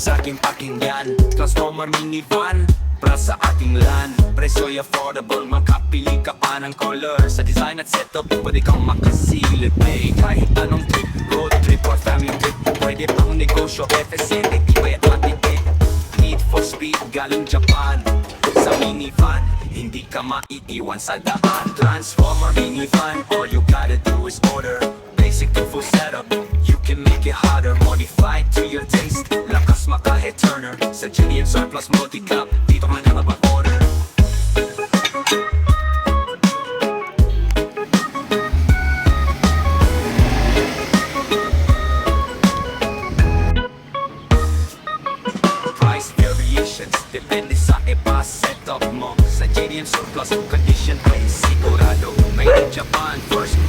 sa aking pakinggan. Transformer minivan para sa ating LAN. Presyo'y affordable, makapili ka pa ng color. Sa design at setup, pwede kang makasilip. Kahit anong trip, road trip or family trip, pwede pang negosyo, efficient, tibay at matipid. Need for speed, galing Japan. Sa minivan, hindi ka maiiwan sa daan. Transformer minivan, all you gotta do is order. Basic to full setup, you can make it hotter. Modified to your taste, lakas maka-head turner. Sa Genius Surplus Multicab, dito ka na mag-order. Price variations, depende sa iba setup mo. Sa Genius Surplus, condition ay sigurado. Made in Japan, first